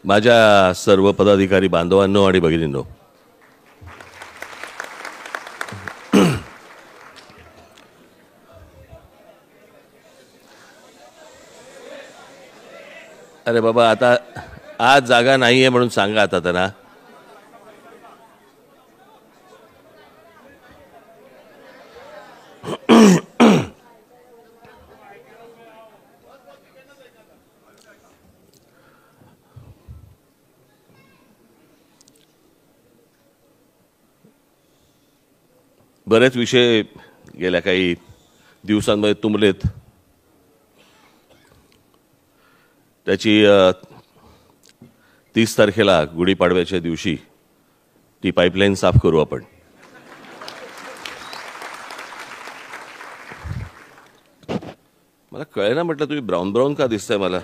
माझ्या सर्व पदाधिकारी बांधवांनो आणि भगिनींनो, अरे बाबा, आता आज जागा नाहीये म्हणून सांगा आता त्यांना. बरेच विषय गेल्या काही दिवसांमध्ये तुंबलेत. त्याची 30 तारखेला गुढीपाडव्याच्या दिवशी ती पाईपलाईन साफ करू आपण. मला कळेना, म्हटलं तुम्ही ब्राऊन ब्राऊन का दिसताय मला.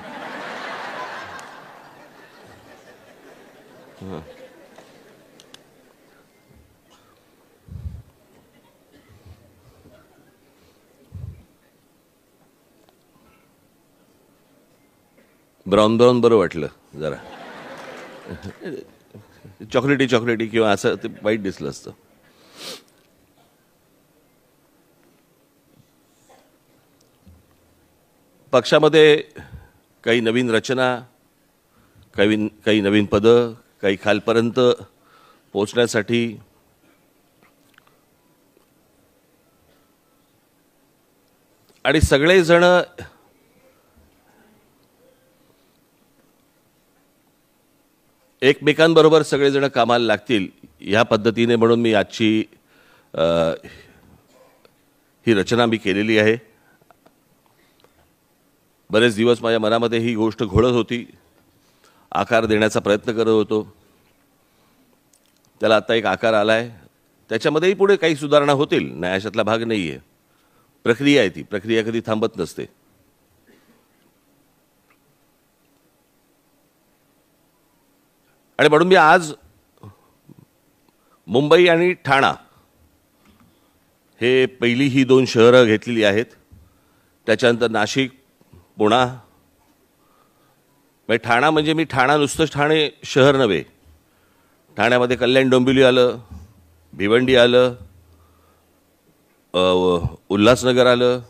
ब्राऊन ब्राऊन बरं वाटलं जरा. चॉकलेटी चॉकलेटी किंवा असं ते वाईट दिसलं असतं. पक्षामध्ये काही नवीन रचना, काही नवीन पदं, काही खालपर्यंत पोहोचण्यासाठी आणि सगळेजण एकमेकांबरोबर सगळेजण कामाला लागतील ह्या पद्धतीने, म्हणून मी आजची ही रचना मी केलेली आहे. बरेच दिवस माझ्या मनामध्ये ही गोष्ट घोळत होती, आकार देण्याचा प्रयत्न करत होतो. त्याला आता एक आकार आलाय. त्याच्यामध्येही पुढे काही सुधारणा होतील, नाही अशातला भाग नाही आहे. प्रक्रिया आहे, ती प्रक्रिया कधी थांबत नसते. आणि म्हणून मी आज मुंबई आणि ठाणा हे पहिली ही 2 शहरं घेतलेली आहेत. त्याच्यानंतर नाशिक, पुणा. ठाणा म्हणजे मी ठाणा नुसतंच ठाणे शहर नव्हे, ठाण्यामध्ये कल्याण डोंबिवली आलं, भिवंडी आलं, उल्हासनगर आलं,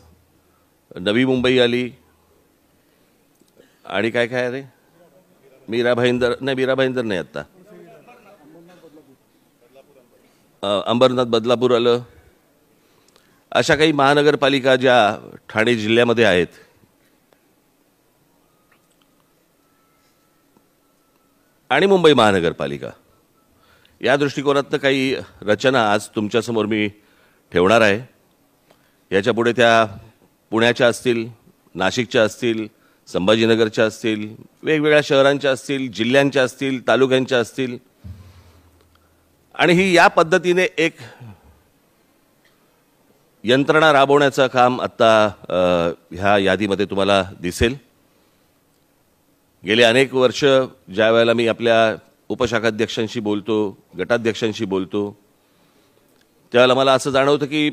नवी मुंबई आली, आणि काय काय रे, मीरा भाईंदर नाही, आत्ता अंबरनाथ बदलापूर आलं. अशा काही महानगरपालिका ज्या ठाणे जिल्ह्यामध्ये आहेत. आणि मुंबई महानगरपालिका, या दृष्टिकोनातनं काही रचना आज तुमच्यासमोर मी ठेवणार आहे. याच्यापुढे त्या पुण्याच्या असतील, नाशिकच्या असतील, संभाजीनगरच्या असतील, वेगवेगळ्या शहरांच्या असतील, जिल्ह्यांच्या असतील, तालुक्यांच्या असतील. आणि ही या पद्धतीने एक यंत्रणा राबवण्याचं काम आत्ता ह्या यादीमध्ये तुम्हाला दिसेल. गेले अनेक वर्ष ज्या वेळेला मी आपल्या उपशाखाध्यक्षांशी बोलतो, गटाध्यक्षांशी बोलतो, त्यावेळेला मला असं जाणवतं की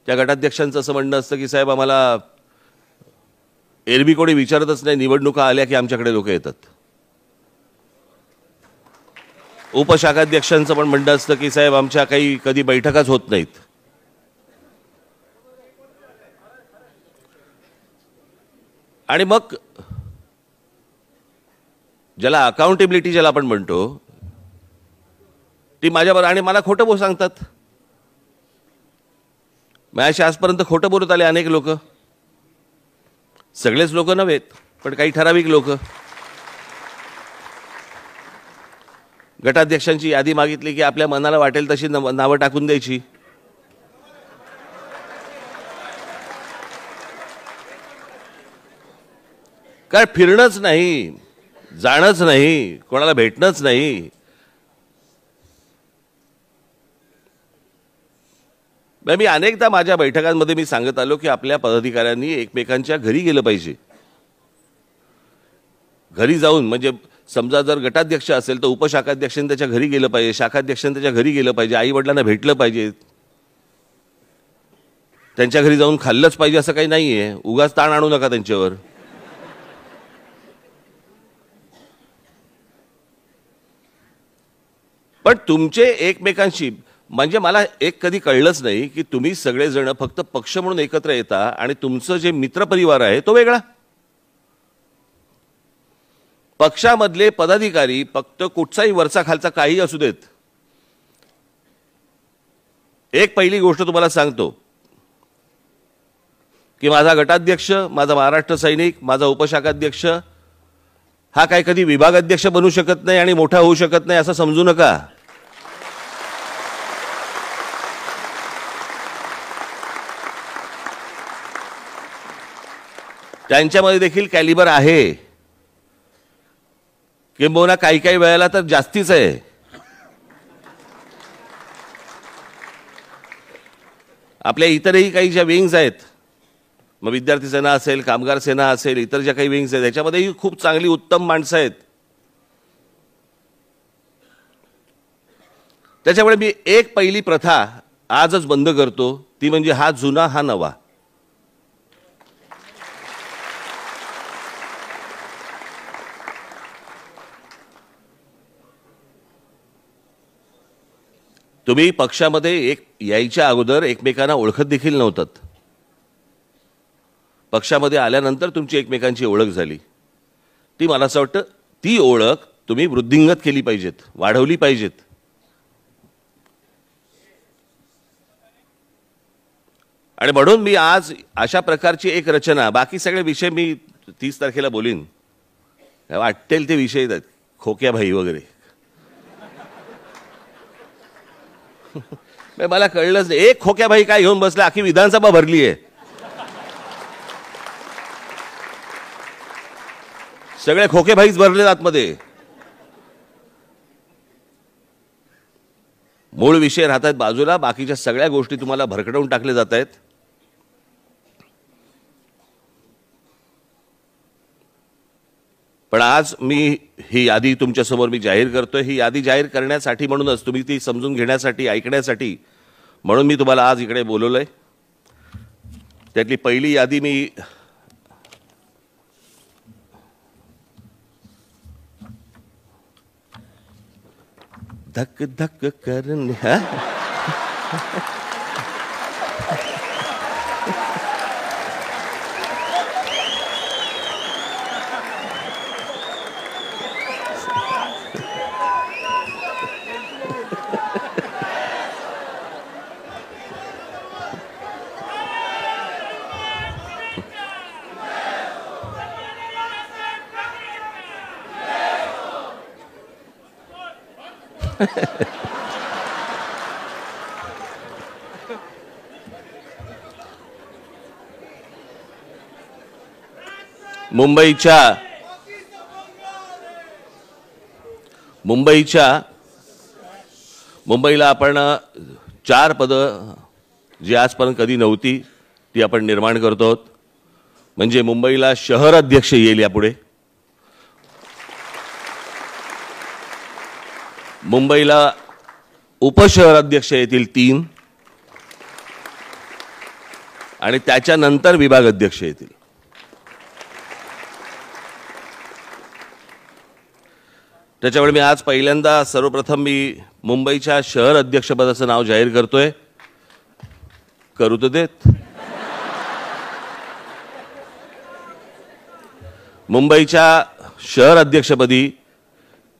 त्या गटाध्यक्षांचं असं म्हणणं असतं की साहेब, आम्हाला एरवी कोणी विचारतच नाही, निवडणुका आल्या की आमच्याकडे लोक येतात. उपशाखाध्यक्षांचं पण म्हणणं असतं की साहेब, आमच्या काही कधी बैठकाच होत नाहीत. आणि मग ज्याला अकाउंटेबिलिटी ज्याला आपण म्हणतो, ती माझ्याबरोबर, आणि मला खोटं सांगतात. माझ्याशी आजपर्यंत खोटं बोलत आले अनेक लोक. सगळेच लोक नव्हेत, पण काही ठराविक लोक. गटाध्यक्षांची यादी मागितली की आपल्या मनाला वाटेल तशी नावं टाकून द्यायची. काय फिरणंच नाही, जाणंच नाही, कोणाला भेटणंच नाही. मी अनेकदा माझ्या बैठकांमध्ये मी सांगत आलो की आपल्या पदाधिकाऱ्यांनी एकमेकांच्या घरी गेलं पाहिजे. घरी जाऊन, म्हणजे समजा जर गटाध्यक्ष असेल तर उपशाखाध्यक्षांनी त्याच्या घरी गेलं पाहिजे, शाखाध्यक्षांनी त्याच्या घरी गेलं पाहिजे, आई वडिलांना भेटलं पाहिजे, त्यांच्या घरी जाऊन खाल्लंच पाहिजे असं काही नाहीये. उगाच ताण आणू नका त्यांच्यावर. पण तुमचे एकमेकांशी म्हणजे मला एक कधी कळलंच नाही की तुम्ही सगळेजण फक्त पक्ष म्हणून एकत्र येता आणि तुमचं जे मित्रपरिवार आहे तो वेगळा. पक्षामधले पदाधिकारी फक्त कुठचाही वरचा खालचा काही असू देत. एक पहिली गोष्ट तुम्हाला सांगतो की माझा गटाध्यक्ष, माझा महाराष्ट्र सैनिक, माझा उपशाखाध्यक्ष हा काय कधी विभागाध्यक्ष बनू शकत नाही आणि मोठा होऊ शकत नाही असं समजू नका. त्यांच्यामध्ये देखील कॅलिबर आहे, किंबहुना काही काही वेळेला तर जास्तीच आहे. आपल्या इतरही काही ज्या विंग्स आहेत, मग विद्यार्थी सेना असेल, कामगार सेना असेल, इतर ज्या काही विंग्स आहेत त्याच्यामध्येही खूप चांगली उत्तम माणसं आहेत. त्याच्यामुळे मी एक पहिली प्रथा आजच बंद करतो, ती म्हणजे हा जुना हा नवा. तुम्ही पक्षामध्ये यायच्या अगोदर एकमेकांना ओळखत देखील नव्हतात. पक्षामध्ये आल्यानंतर तुमची एकमेकांची ओळख झाली. ती मला असं वाटतं ती ओळख तुम्ही वृद्धिंगत केली पाहिजेत, वाढवली पाहिजेत. आणि म्हणून मी आज अशा प्रकारची एक रचना, बाकी सगळे विषय मी 30 तारखेला बोलीन, वाटेल ते विषय आहेत, खोक्याभाई वगैरे. मला कळलंच नाही, एक खोक्याभाई काय घेऊन बसला, अख्खी विधानसभा भरली आहे. सगळे खोकेभाईच भरले आतमध्ये. मूळ विषय राहतात बाजूला, बाकीच्या सगळ्या गोष्टी तुम्हाला भरकटवून टाकले जात आहेत. पण आज मी ही यादी तुमच्या समोर मी जाहीर करतोय. ही यादी जाहीर करण्यासाठी म्हणूनच, तुम्ही ती समजून घेण्यासाठी, ऐकण्यासाठी म्हणून मी तुम्हाला आज इकडे बोलवलंय. त्यातली पहिली यादी मी धक धक करण्या मुंबईला आपण 4 पदं जी आजपर्यंत कधी नव्हती ती आपण निर्माण करतो आहोत. म्हणजे मुंबईला शहर अध्यक्ष येईल यापुढे, मुंबईला उपशहर अध्यक्ष येतील 3, आणि त्याच्यानंतर विभाग अध्यक्ष येतील. त्याच्यामुळे मी आज पहिल्यांदा सर्वप्रथम मी मुंबईच्या शहर अध्यक्षपदाचं नाव जाहीर करतोय. करू तर देत. मुंबईच्या शहर अध्यक्षपदी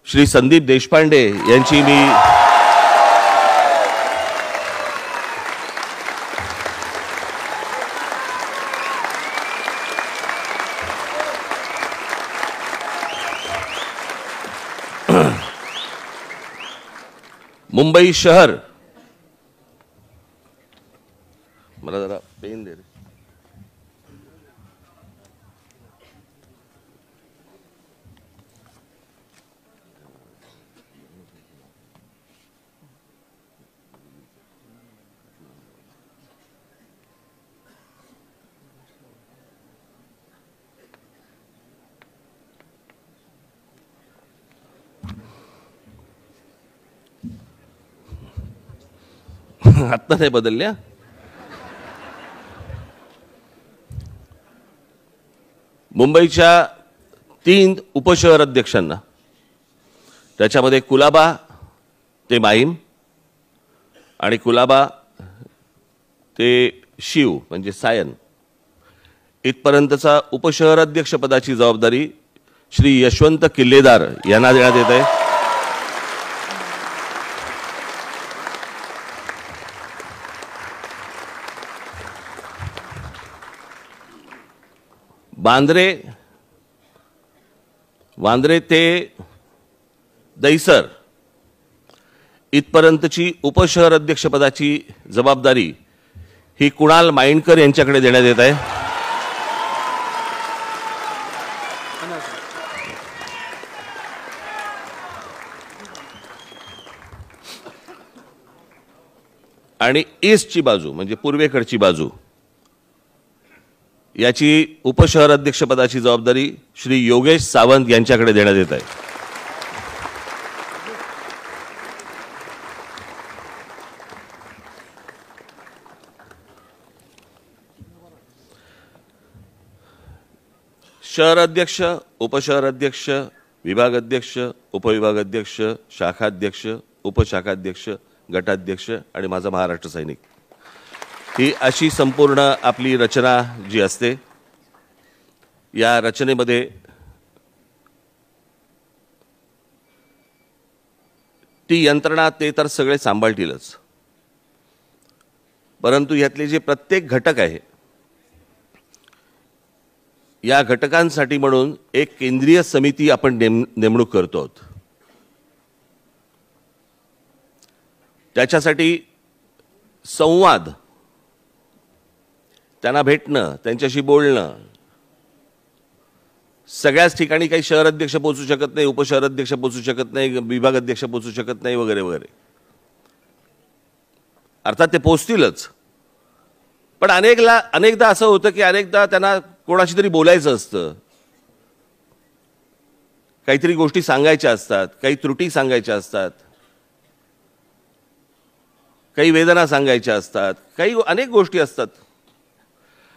श्री संदीप देशपांडे यांची मी मुंबई शहर, मला जरा पेन दे रे. आत्ता नाही बदलल्या. मुंबईच्या 3 उपशहर अध्यक्षांना, त्याच्यामध्ये कुलाबा ते माहीम आणि कुलाबा ते शिव म्हणजे सायन इथपर्यंतचा उपशहराध्यक्षपदाची जबाबदारी श्री यशवंत किल्लेदार यांना देण्यात येत आहे। वांद्रे ते दहिसर इथपर्यंतची उपशहर अध्यक्षपदाची जबाबदारी ही कुणाल माइंडकर यांच्याकडे देण्यात येत आहे। आणि ईस्टची बाजू म्हणजे पूर्वेकडची बाजू याची उपशहर अध्यक्षपदाची जबाबदारी श्री योगेश सावंत यांच्याकडे देण्यात येत आहे। शहर अध्यक्ष, उपशहर अध्यक्ष, विभाग अध्यक्ष, उपविभागाध्यक्ष, शाखाध्यक्ष, उपशाखाध्यक्ष, गटाध्यक्ष आणि माझा महाराष्ट्र सैनिक ही अशी संपूर्ण आपली रचना जी असते। या रचनेमध्ये ती यंत्रणा ते तर सगळे सांभाळतीलच, परंतु यातले जे प्रत्येक घटक आहे या घटकांसाठी म्हणून एक केंद्रीय समिती आपण नेमणूक करतो आहोत। त्याच्यासाठी संवाद, त्यांना भेटणं, त्यांच्याशी बोलणं, सगळ्याच ठिकाणी काही शहर अध्यक्ष पोहोचू शकत नाही, उपशहर अध्यक्ष पोहोचू शकत नाही, विभाग अध्यक्ष पोहोचू शकत नाही वगैरे वगैरे। अर्थात ते पोहोचतीलच, पण अनेकदा असं होतं की अनेकदा त्यांना कोणाशी तरी बोलायचं असतं, काहीतरी गोष्टी सांगायच्या असतात, काही त्रुटी सांगायच्या असतात, काही वेदना सांगायच्या असतात, काही अनेक गोष्टी असतात।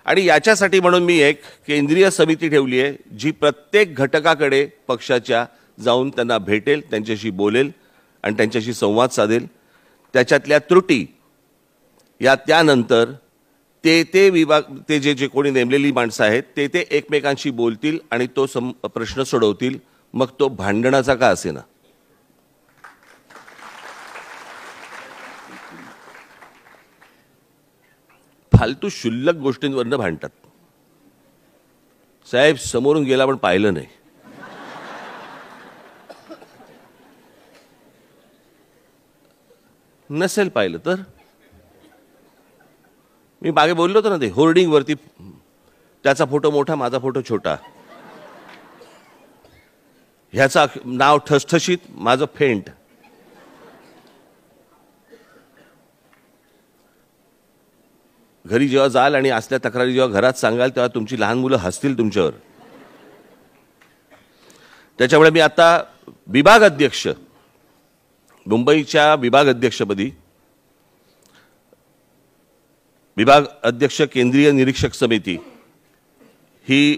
आणि याच्यासाठी म्हणून मी एक केंद्रीय समिती ठेवली आहे जी प्रत्येक घटकाकडे पक्षाच्या जाऊन त्यांना भेटेल, त्यांच्याशी बोलेल आणि त्यांच्याशी संवाद साधेल। त्याच्यातल्या त्रुटी या त्यानंतर ते विभाग ते जे कोणी नेमलेली माणसं आहेत ते एकमेकांशी बोलतील आणि तो प्रश्न सोडवतील, मग तो भांडणाचा का असेना। फालतू शुल्लक गोष्टींवरनं भांडतात। साहेब समोरून गेला पण पाहिलं नाही, नसेल पाहिलं तर मी मागे बोललो होतो ना, ते होर्डिंग वरती त्याचा फोटो मोठा, माझा फोटो छोटा, ह्याचा नाव ठसठशीत, माझं फेंट। घरी जेव्हा जाल आणि असल्या तक्रारी जेव्हा घरात सांगाल तेव्हा तुमची लहान मुलं हसतील तुमच्यावर। त्याच्यामुळे मी आता विभाग अध्यक्ष, मुंबईच्या विभाग अध्यक्षपदी विभाग अध्यक्ष केंद्रीय निरीक्षक समिती ही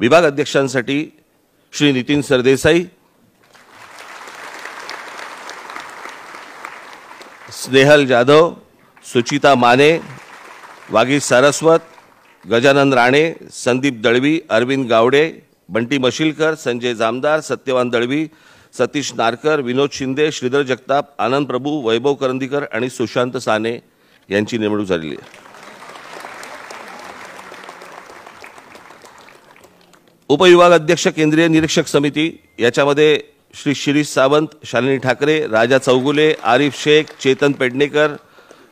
विभाग अध्यक्षांसाठी श्री नितीन सरदेसाई, स्नेहल जाधव, सुचिता माने, वागीश सारस्वत, गजानन राणे, संदीप दळवी, अरविंद गावडे, बंटी मशिलकर, संजय जामदार, सत्यवान दळवी, सतीश नारकर, विनोद शिंदे, श्रीधर जगताप, आनंद प्रभू, वैभव करंदीकर आणि सुशांत साने यांची नेमणूक झालेली आहे। उपविभाग अध्यक्ष केंद्रीय निरीक्षक समिती याच्यामध्ये श्री शिरीष सावंत, शालिनी ठाकरे, राजा चौगुले, आरिफ शेख, चेतन पेडणेकर,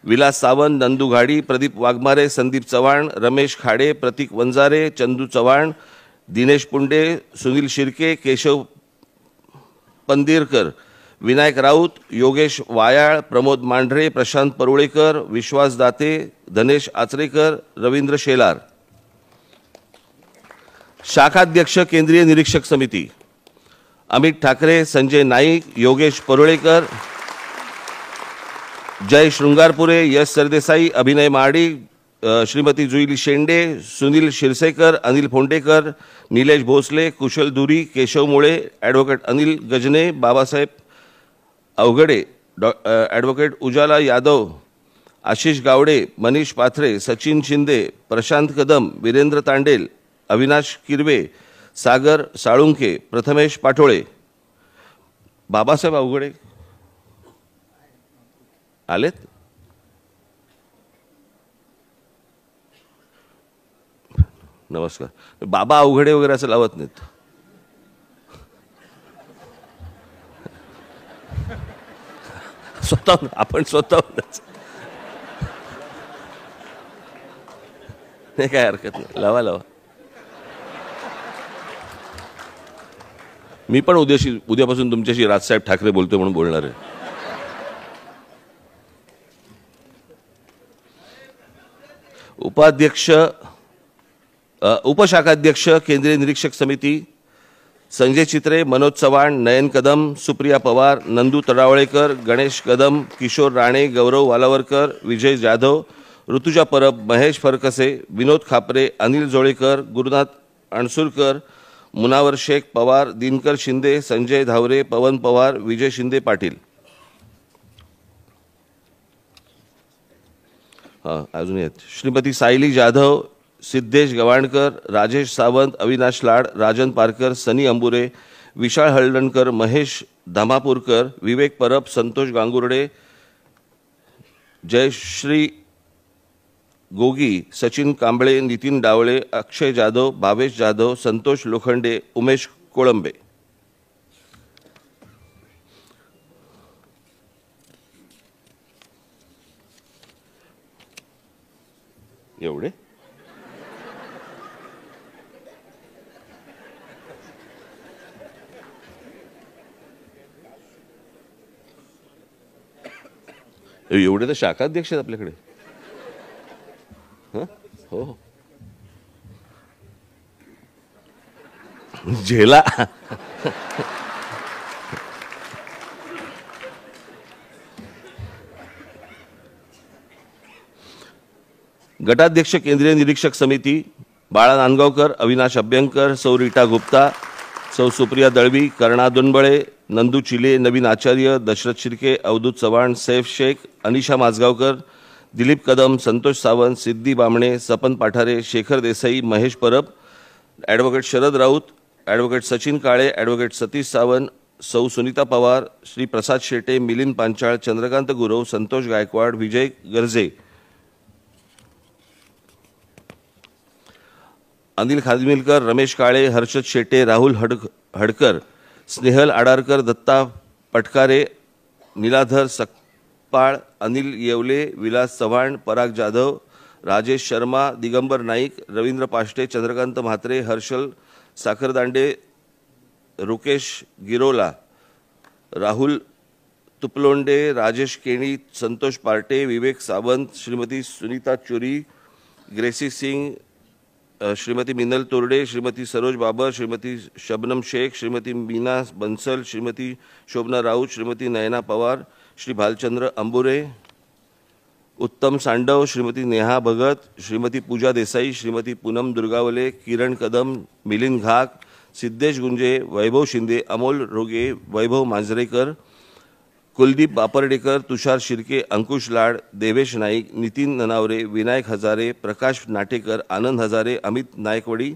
विलास सावंत, नंदू घाडी, प्रदीप वाघमारे, संदीप चव्हाण, रमेश खाडे, प्रतीक वंजारे, चंदू चव्हाण, दिनेश पुंडे, सुनील शिर्के, केशव पंदिरकर, विनायक राऊत, योगेश वायाळ, प्रमोद मांढरे, प्रशांत परुळेकर, विश्वास दाते, धनेश आचरेकर, रवींद्र शेलार। शाखाध्यक्ष केंद्रीय निरीक्षक समिती अमित ठाकरे, संजय नाईक, योगेश परुळेकर, जय शृंगारपुरे, यश सरदेसाई, अभिनय महाडी, श्रीमती जुईली शेंडे, सुनील शिरसेकर, अनिल फोंडेकर, निलेश भोसले, कुशल धुरी, केशव मुळे, ॲडव्होकेट अनिल गजने, बाबासाहेब अवघडे, ॲडव्होकेट उजाला यादव, आशिष गावडे, मनीष पाथरे, सचिन शिंदे, प्रशांत कदम, वीरेंद्र तांडेल, अविनाश किरवे, सागर साळुंके, प्रथमेश पाटोळे. बाबासाहेब अवघडे आलेत? नमस्कार. बाबा अवघडे वगैरे असं लावत नाहीत. स्वतः आपण स्वतःहूनच नाही, काय हरकत नाही, लावा लावा. मी पण उद्यापासून तुमच्याशी राजसाहेब ठाकरे बोलतोय म्हणून बोलणार आहे. उपशाखाध्यक्ष केंद्रीय निरीक्षक समिती संजय चित्रे, मनोज चव्हाण, नयन कदम, सुप्रिया पवार, नंदू तडावळेकर, गणेश कदम, किशोर राणे, गौरव वालावरकर, विजय जाधव, ऋतुजा परब, महेश फरकसे, विनोद खापरे, अनिल जोळेकर, गुरुनाथ अणसुरकर, मुनावर शेख पवार, दिनकर शिंदे, संजय धावरे, पवन पवार, विजय शिंदे पाटील. अजून आहेत श्रीमती सायली जाधव, सिद्धेश गवाणकर, राजेश सावंत, अविनाश लाड, राजन पारकर, सनी अंबुरे, विशाल हळदणकर, महेश धामापूरकर, विवेक परब, संतोष गांगुर्डे, जयश्री गोगी, सचिन कांबळे, नितीन डावळे, अक्षय जाधव, भावेश जाधव, संतोष लोखंडे, उमेश कोळंबे. एवढे एवढे तर शाखाध्यक्ष आहेत आपल्याकडे. हो झेला. गटाध्यक्ष केंद्रीय निरीक्षक समिती बाळा नांदगावकर, अविनाश अभ्यंकर, सौ रीटा गुप्ता, सौ सुप्रिया दळवी, कर्णा दुनबळे, नंदू चिले, नवीन आचार्य, दशरथ शिर्के, अवधूत चव्हाण, सैफ शेख, अनिशा माझगावकर, दिलीप कदम, संतोष सावंत, सिद्धी बामणे, सपन पाठारे, शेखर देसाई, महेश परब, ॲडव्होकेट शरद राऊत, ॲडव्होकेट सचिन काळे, ॲडव्होकेट सतीश सावंत, सौ सुनीता पवार, श्री प्रसाद शेटे, मिलिंद पांचाळ, चंद्रकांत गुरव, संतोष गायकवाड, विजय गर्जे, अनिल खादिमिलकर, रमेश काळे, हर्षद शेटे, राहुल हडकर, स्नेहल आडारकर, दत्ता पटकारे, नीलाधर सकपाळ, अनिल येवले, विलास चव्हाण, पराग जाधव, राजेश शर्मा, दिगंबर नाईक, रवींद्र पाष्टे, चंद्रकांत म्हात्रे, हर्षल साखरदांडे, रुकेश गिरोला, राहुल तुपलोंडे, राजेश केणी, संतोष पार्टे, विवेक सावंत, श्रीमती सुनीता चुरी, ग्रेसी सिंग, श्रीमती मिनल तोरडे, श्रीमती सरोज बाबर, श्रीमती शबनम शेख, श्रीमती मीना बंसल, श्रीमती शोभना राऊत, श्रीमती नयना पवार, श्री भालचंद्र अंबुरे, उत्तम सांडव, श्रीमती नेहा भगत, श्रीमती पूजा देसाई, श्रीमती पूनम दुर्गावले, किरण कदम, मिलिंद घाक, सिद्धेश गुंजे, वैभव शिंदे, अमोल रोगे, वैभव मांजरेकर, कुलदीप बापर्डेकर, तुषार शिर्के, अंकुश लाड, देवेश नाईक, नितीन ननावरे, विनायक हजारे, प्रकाश नाटेकर, आनंद हजारे, अमित नायकवडी,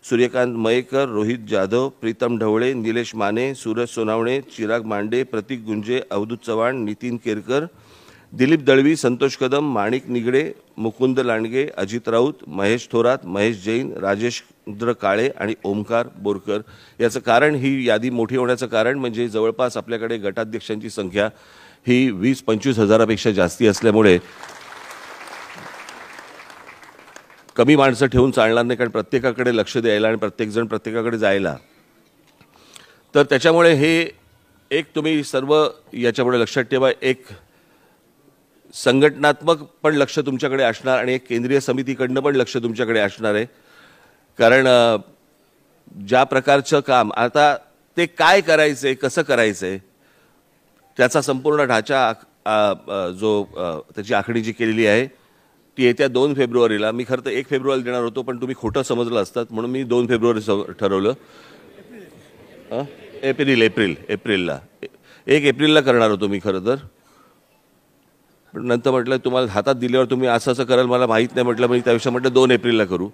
सूर्यकांत मयेकर, रोहित जाधव, प्रीतम ढवळे, निलेश माने, सूरज सोनावणे, चिराग मांडे, प्रतीक गुंजे, अवधूत चव्हाण, नितीन केरकर, दिलीप दळवी, संतोष कदम, माणिक निगडे, मुकुंद लांडगे, अजित राऊत, महेश थोरात, महेश जैन, राजेंद्र काळे आणि ओमकार बोरकर. याचं कारण, ही यादी मोठी होण्याचं कारण म्हणजे जवळपास आपल्याकडे गटाध्यक्षांची संख्या ही 20-25 हजारापेक्षा जास्ती असल्यामुळे कमी माणसं ठेवून चालणार नाही, कारण प्रत्येकाकडे लक्ष द्यायला आणि प्रत्येकजण प्रत्येकाकडे जायला. तर त्याच्यामुळे हे एक तुम्ही सर्व याच्यामुळे लक्षात ठेवा, एक संघटनात्मक पण लक्ष तुमच्याकडे असणार आणि एक केंद्रीय समितीकडनं पण लक्ष तुमच्याकडे असणार आहे. कारण ज्या प्रकारचं काम आता ते काय करायचंय, कसं करायचंय, त्याचा संपूर्ण ढाचा जो त्याची आखणी जी केलेली आहे ती येत्या 2 फेब्रुवारीला, मी खरं तर 1 फेब्रुवारी देणार होतो पण तुम्ही खोटं समजलं असतात म्हणून मी 2 फेब्रुवारी ठरवलं. एप्रिलला 1 एप्रिलला करणार होतो मी खरं तर, पण नंतर म्हटलं तुम्हाला हातात दिल्यावर तुम्ही असं असं कराल मला माहीत नाही म्हटलं, मी त्यापेक्षा म्हटलं 2 एप्रिलला करू.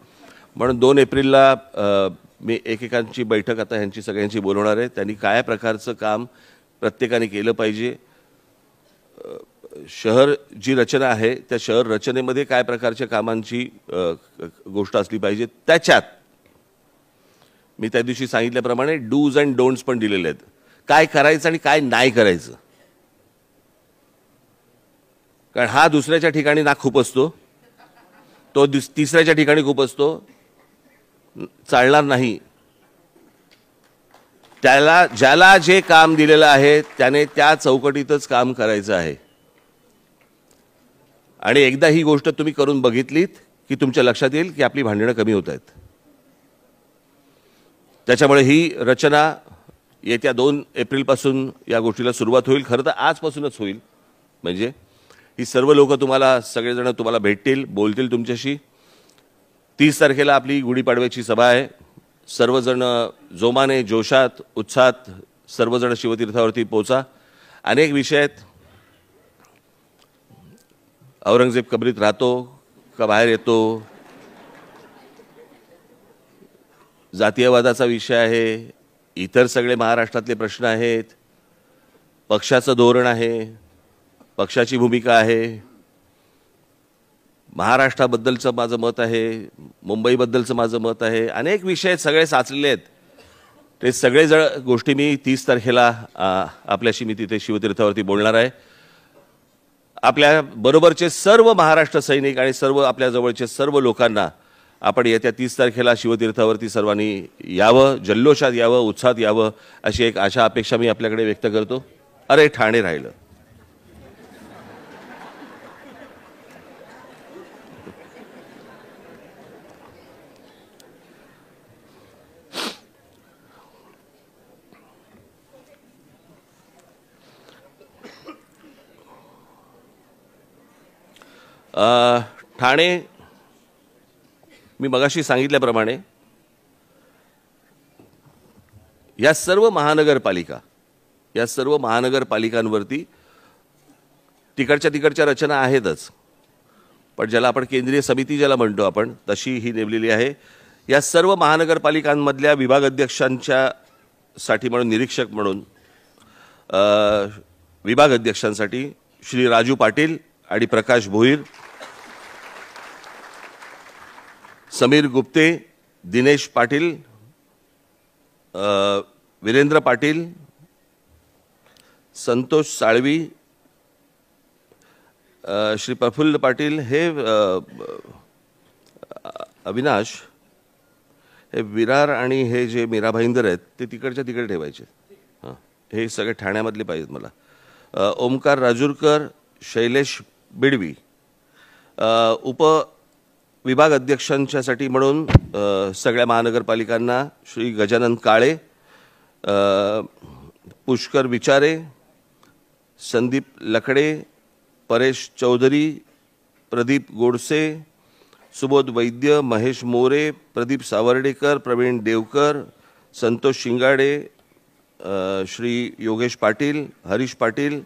म्हणून 2 एप्रिलला मी एकेकांची बैठक आता ह्यांची सगळ्यांची बोलवणार आहे. त्यांनी काय प्रकारचं काम प्रत्येकाने केलं पाहिजे, शहर जी रचना आहे त्या शहर रचनेमध्ये काय प्रकारच्या कामांची गोष्ट असली पाहिजे, त्याच्यात मी त्या दिवशी सांगितल्याप्रमाणे डूज अँड डोंट्स पण दिलेले आहेत. काय करायचं आणि काय नाही करायचं. कारण हा दुसऱ्याच्या ठिकाणी ना खूप असतो, तो तिसऱ्याच्या ठिकाणी खूप असतो, चालणार नाही. ज्याला जे काम दिलेलं आहे त्याने त्या चौकटीतच काम करायचं आहे. आणि एकदा ही गोष्ट तुम्ही करून बघितलीत की तुमच्या लक्षात येईल की आपली भांडणं कमी होत आहेत. त्याच्यामुळे ही रचना येत्या 2 एप्रिलपासून या गोष्टीला सुरुवात होईल. खरं तर आजपासूनच होईल. म्हणजे ही सर्व लोक तुम्हाला सगळेजण तुम्हाला भेटतील, बोलतील तुमच्याशी. 30 तारखेला आपली गुढीपाडव्याची सभा आहे. सर्वजण जोमाने, जोशात, उत्साहात सर्वजण शिवतीर्थावरती पोचा. अनेक विषय आहेत. औरंगजेब कबरीत राहतो का बाहेर येतो, जातीयवादाचा विषय आहे, इतर सगळे महाराष्ट्रातले प्रश्न आहेत, पक्षाचं धोरण आहे, पक्षाची भूमिका आहे, महाराष्ट्राबद्दलचं माझं मत आहे, मुंबईबद्दलचं माझं मत आहे. अनेक विषय सगळे साचलेले आहेत. ते सगळे गोष्टी मी 30 तारखेला आपल्याशी मी तिथे शिवतीर्थावरती बोलणार आहे. आपल्या बरोबरचे सर्व महाराष्ट्र सैनिक आणि सर्व आपल्या जवळचे सर्व लोकांना आपण येत्या 30 तारखेला शिवतीर्थावरती सर्वांनी यावं, जल्लोषात यावं, उत्साहात यावं अशी एक आशा अपेक्षा मी आपल्याकडे व्यक्त करतो. अरे ठाणे राहिलं. ठाणे मी मगाशी सांगितल्याप्रमाणे या सर्व महानगरपालिकांवरती तिकडच्या रचना आहेतच, पण ज्याला आपण केंद्रीय समिती ज्याला म्हणतो आपण तशी ही नेमलेली आहे. या सर्व महानगरपालिकांमधल्या विभाग अध्यक्षांच्या साठी म्हणून निरीक्षक म्हणून विभाग अध्यक्षांसाठी श्री राजू पाटील आणि प्रकाश भोईर, समीर गुप्ते, दिनेश पाटील, वीरेंद्र पाटील, संतोष साळवी, श्री प्रफुल्ल पाटील, हे अविनाश, हे विरार आणि हे जे मीरा भाईंदर आहेत ते तिकडे ठेवायचे. हां, हे सगळे ठाण्यामधले पाहिजेत मला. ओमकार राजूरकर, शैलेश बिडवी. उप विभाग अध्यक्षांच्यासाठी म्हणून सगळ्या महानगरपालिकांना श्री गजानन काळे, पुष्कर विचारे, संदीप लकडे, परेश चौधरी, प्रदीप गोडसे, सुबोध वैद्य, महेश मोरे, प्रदीप सावर्डेकर, प्रवीण देवकर, संतोष शिंगाडे, श्री योगेश पाटील, हरीश पाटील,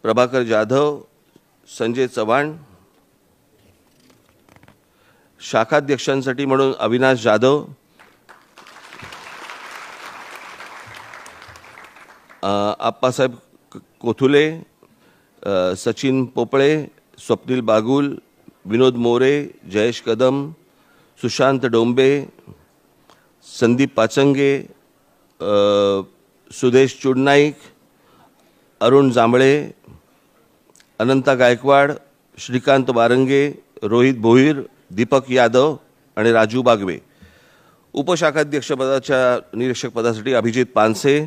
प्रभाकर जाधव, संजय चव्हाण. शाखाध्यक्षांसाठी म्हणून अविनाश जाधव, आप्पासाहेब कोथुले, सचिन पोपळे, स्वप्नील बागुल, विनोद मोरे, जयेश कदम, सुशांत डोंबे, संदीप पाचंगे, सुदेश चुडनाईक, अरुण जांभळे, अनंता गायकवाड, श्रीकांत वारंगे, रोहित भोईर, दीपक यादव आणि राजू बागवे. उपशाखाध्यक्षपदाच्या निरीक्षकपदासाठी अभिजित पानसे,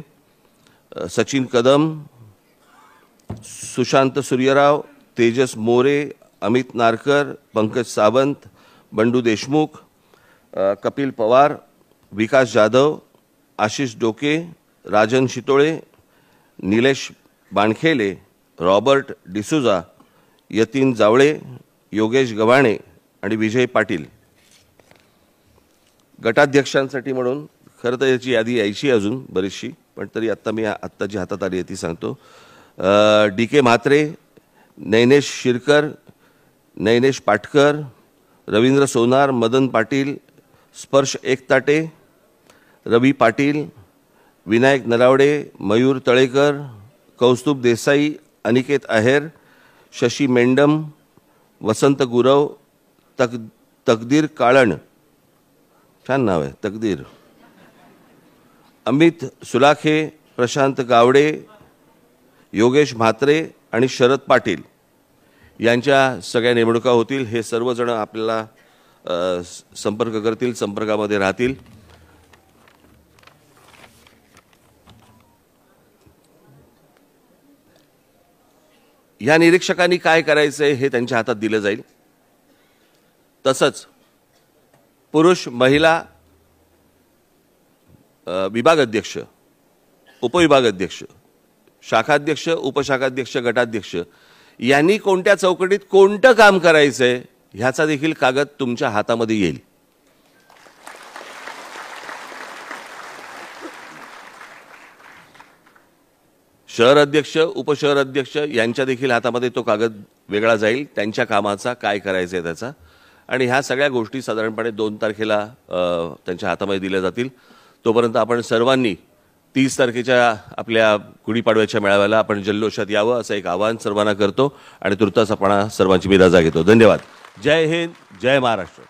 सचिन कदम, सुशांत सूर्यराव, तेजस मोरे, अमित नारकर, पंकज सावंत, बंडू देशमुख, कपिल पवार, विकास जाधव, आशिष डोके, राजन शितोळे, निलेश बाणखेले, रॉबर्ट डिसुजा, यतीन जावळे, योगेश गव्हाणे आणि विजय पाटील. गटाध्यक्षांसाठी म्हणून खरं तर याची यादी यायची अजून बरीचशी, पण तरी आत्ता जी हातात आली आहे ती सांगतो. डी के म्हात्रे, नैनेश शिरकर, नैनेश पाटकर, रवींद्र सोनार, मदन पाटील, स्पर्श एकताटे, रवी पाटील, विनायक नरावडे, मयूर तळेकर, कौस्तुभ देसाई, अनिकेत आहेर, शशी मेंडम, वसंत गुरव, तकदीर काळण, छान नाव आहे तकदीर, अमित सुलाखे, प्रशांत गावडे, योगेश म्हात्रे आणि शरद पाटील यांच्या सगळ्या नेमणुका होतील. हे सर्वजण आपल्याला संपर्क करतील, संपर्कामध्ये राहतील. या निरीक्षकांनी काय करायचंय हे त्यांच्या हातात दिलं जाईल. तसंच पुरुष महिला विभागाध्यक्ष, उपविभागाध्यक्ष, शाखाध्यक्ष, उपशाखाध्यक्ष, गटाध्यक्ष यांनी कोणत्या चौकटीत कोणतं काम करायचंय ह्याचा देखील कागद तुमच्या हातामध्ये येईल. शहर अध्यक्ष, उपशहर अध्यक्ष यांच्या देखील हातामध्ये तो कागद वेगळा जाईल, त्यांच्या कामाचा काय करायचंय त्याचा. आणि ह्या सगळ्या गोष्टी साधारणपणे 2 तारखेला त्यांच्या हातामध्ये दिल्या जातील. तोपर्यंत आपण सर्वांनी 30 तारखेच्या आपल्या गुढीपाडव्याच्या मेळाव्याला आपण जल्लोषात यावं असं एक आवाहन सर्वांना करतो आणि तुर्तास आपण सर्वांची मी रजा घेतो. धन्यवाद. जय हिंद, जय महाराष्ट्र.